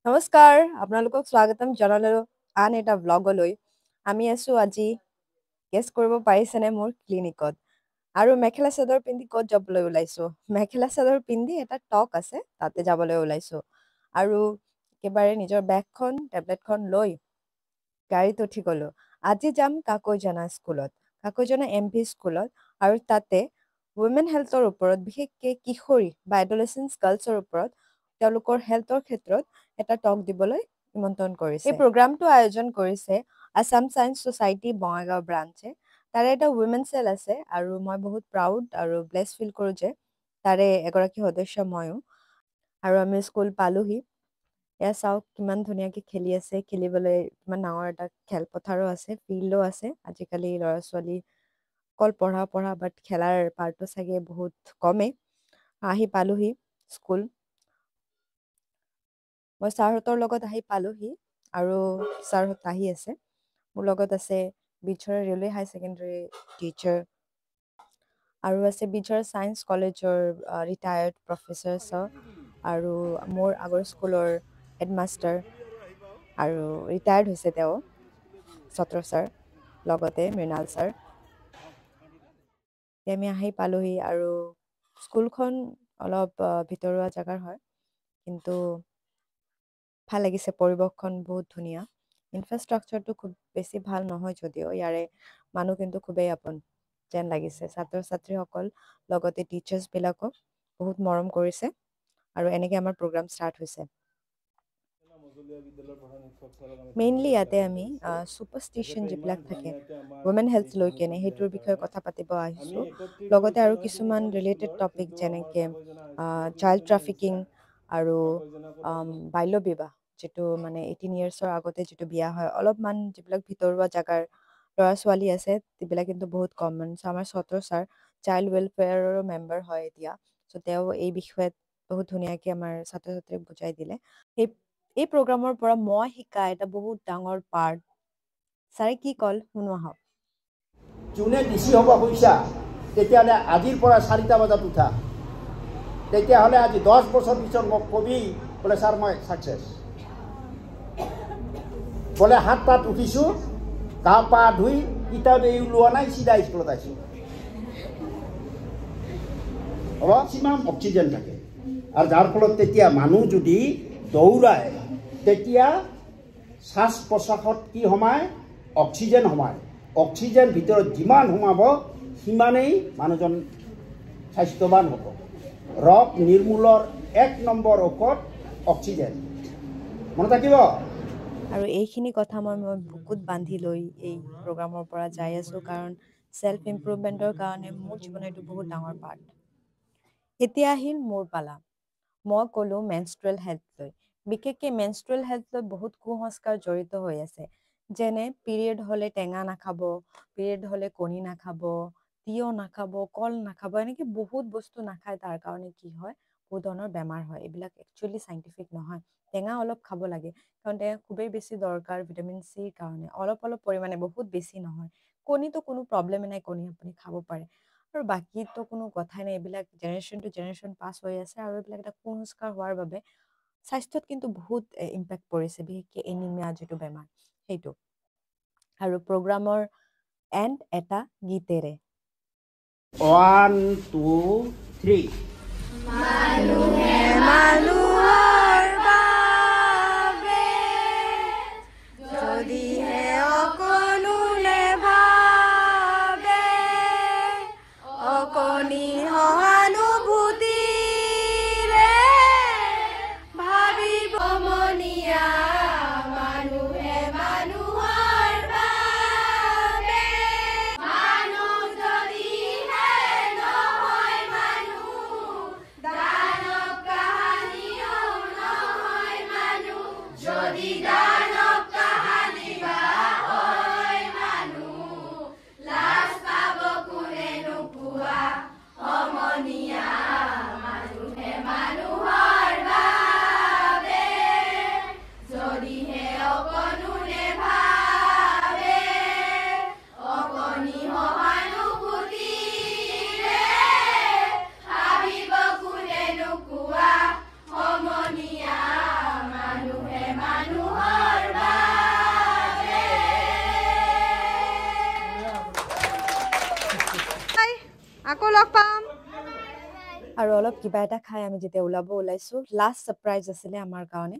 নমস্কাৰ, আপোনালোকক স্বাগতম জনালোঁ আন এটা ব্লগলৈ। আমি আছোঁ আজি, গেছ কৰিব পাৰিছেনে মোৰ ক্লিনিকত। আৰু মেখেলা চাদৰ পিন্ধি ক'ত যাবলৈ ওলাইছোঁ? মেখেলা চাদৰ পিন্ধি এটা টক আছে, তাতে যাবলৈ ওলাইছোঁ। আৰু একেবাৰে নিজৰ বেগখন, টেবলেটখন লৈ গাড়ীত উঠি গ'লোঁ। আজি যাম কাকৈজানা স্কুলত, কাকৈজানা MP স্কুলত। আৰু তাতে ৱমেন হেল্থৰ ওপৰত, বিশেষকৈ কিশোৰী বা এডলেচেন্স গাৰ্লছৰ ওপৰত তেওঁলোকৰ হেল্থৰ ক্ষেত্ৰত এটা টক দিবলৈ নিমন্ত্ৰণ কৰিছে। এই প্ৰগ্ৰামটো আয়োজন কৰিছে আছাম ছায়েন্স ছ'চাইটি বঙাইগাঁও ব্ৰাঞ্চে। তাৰে এটা ৱমেন চেল আছে আৰু মই বহুত প্ৰাউড আৰু ব্লেছ ফিল কৰোঁ যে তাৰে এগৰাকী সদস্য ময়ো। আৰু আমি স্কুল পালোহি। এয়া চাওক কিমান ধুনীয়াকৈ খেলি আছে, খেলিবলৈ কিমান ডাঙৰ এটা খেলপথাৰো আছে, ফিল্ডো আছে। আজিকালি ল'ৰা ছোৱালী অকল পঢ়া বাট খেলাৰ পাৰ্টটো চাগে বহুত কমেই। আহি পালোহি স্কুল। মই ছাৰহঁতৰ লগত আহি পালোহি আৰু ছাৰহঁত আহি আছে। মোৰ লগত আছে বিজৰা ৰেলৱে হাই ছেকেণ্ডেৰী টিচাৰ আৰু আছে বিজৰা ছায়েন্স কলেজৰ ৰিটায়াৰ্ড প্ৰফেচাৰ ছাৰ আৰু মোৰ আগৰ স্কুলৰ হেডমাষ্টাৰ আৰু ৰিটায়াৰ্ড হৈছে তেওঁ ছত্ৰ ছাৰ, লগতে মৃণাল ছাৰ। আমি আহি পালোহি আৰু স্কুলখন অলপ ভিতৰুৱা জেগাৰ হয়, কিন্তু ভাল লাগিছে। পৰিৱেশখন বহুত ধুনীয়া। ইনফ্ৰাষ্ট্ৰাকচাৰটো খুব বেছি ভাল নহয় যদিও ইয়াৰে মানুহ কিন্তু খুবেই আপোন যেন লাগিছে। ছাত্ৰ ছাত্ৰীসকল লগতে টিচাৰ্ছবিলাকক বহুত মৰম কৰিছে আৰু এনেকৈ আমাৰ প্ৰগ্ৰাম ষ্টাৰ্ট হৈছে। মেইনলি ইয়াতে আমি ছুপাৰষ্টিশ্যন যিবিলাক থাকে ৱমেন হেল্থ লৈ কেনে সেইটোৰ বিষয়ে কথা পাতিব আহিছোঁ। লগতে আৰু কিছুমান ৰিলেটেড টপিক যেনেকৈ চাইল্ড ট্ৰাফিকিং আৰু বাল্য বিবাহ, যিটো মানে 18 yearsৰ আগতে যিটো বিয়া হয়, অলপমান যিবিলাক ভিতৰুৱা জেগাৰ ল'ৰা ছোৱালী আছে সেইবিলাক কিন্তু বহুত কমন। চ' আমাৰ ছত্ৰ ছাৰ চাইল্ড ৱেলফেয়াৰৰ মেম্বাৰ হয় এতিয়া। চ' তেওঁ এই বিষয়ত বহুত ধুনীয়াকৈ আমাৰ ছাত্ৰ ছাত্ৰীক বুজাই দিলে। এই প্ৰগ্ৰামৰ পৰা মই শিকা এটা বহুত ডাঙৰ পাৰ্ট ছাৰে কি ক'ল শুনো আহক। যোনে ডিচি হ'ব খুজিছা তেতিয়াহ'লে আজিৰ পৰা 4টা বজাত উঠা, তেতিয়াহ'লে আজি 10 বছৰ পিছত মোক কবি বোলে ছাৰ মই ছাকচেছ। বোলে 7টাত উঠিছোঁ, গা পা ধুই কিতাপ এই ওলোৱা নাই, চিধা স্কুলত আহিছোঁ। হ'ব কিমান অক্সিজেন থাকে আৰু যাৰ ফলত তেতিয়া মানুহ যদি দৌৰায় তেতিয়া শ্বাস প্ৰশ্বাসত কি সোমায়? অক্সিজেন সোমায়। অক্সিজেন ভিতৰত যিমান সোমাব সিমানেই মানুহজন স্বাস্থ্যৱান হ'ব। ৰোগ নিৰ্মূলৰ 1 নম্বৰ ঔষধ অক্সিজেন, মনত থাকিব। আৰু এইখিনি কথা মই বুকুত বান্ধি লৈ এই প্ৰগ্ৰামৰ পৰা যাই আছোঁ, কাৰণ ছেল্ফ ইম্প্ৰুভমেণ্টৰ কাৰণে মোৰ জীৱনৰ এইটো বহুত ডাঙৰ পাৰ্ট। এতিয়া আহিল মোৰ পালা। মই ক'লোঁ মেনষ্ট্ৰুৱেল হেল্থ লৈ। বিশেষকৈ মেনষ্ট্ৰুৱেল হেল্থ লৈ বহুত কুসংস্কাৰ জড়িত হৈ আছে। যেনে পিৰিয়ড হ'লে টেঙা নাখাব, পিৰিয়ড হ'লে কণী নাখাব, তিয়ঁহ নাখাব, কল নাখাব, এনেকৈ বহুত বস্তু নাখায়। তাৰ কাৰণে কি হয়? বহুত ধৰণৰ বেমাৰ হয়। এইবিলাক একচুৱেলি চাইণ্টিফিক নহয়। টেঙা অলপ খাব লাগে, কাৰণ টেঙা খুবেই বেছি দৰকাৰ ভিটামিন চিৰ কাৰণে। অলপ পৰিমাণে, বহুত বেছি নহয়। কণীটো কোনো প্ৰব্লেমে নাই, কণী আপুনি খাব পাৰে। আৰু বাকীতো কোনো কথাই নাই। এইবিলাক জেনেৰেশ্যন টু জেনেৰেশ্যন পাছ হৈ আছে আৰু এইবিলাক এটা কুসংস্কাৰ হোৱাৰ বাবে স্বাস্থ্যত কিন্তু বহুত ইম্পেক্ট পৰিছে, বিশেষকৈ এনিমিয়া যিটো বেমাৰ সেইটো। আৰু প্ৰগ্ৰামৰ এণ্ড এটা গীতেৰে 1 2 3 মানুহে মানুহৰ বাবে যদিহে অকণো নেভাবে, অকণি সহানুভূতিৰে ভাবিব মনীয়া। মানুহে মানুহৰ বাবে, মানুহ যদিহে নহয় মানুহ, দানৱ কাহানিও নহয় মানুহ। যদি দানৱ কাহানি বা হয় মানুহ, লাজ পাব কোনে নোপোৱা সমনীয়া। মানুহে মানুহৰ বাবে যদিহে অকণো নেভাবে, অকণি সহানুভূতিৰে ভাবিব কোনে নোকোৱা সমনীয়া। মানুহে আৰু অলপ কিবা এটা খাই আমি যেতিয়া ওলাব ওলাইছো লাষ্ট সাৰপ্ৰাইজ আছিলে আমাৰ কাৰণে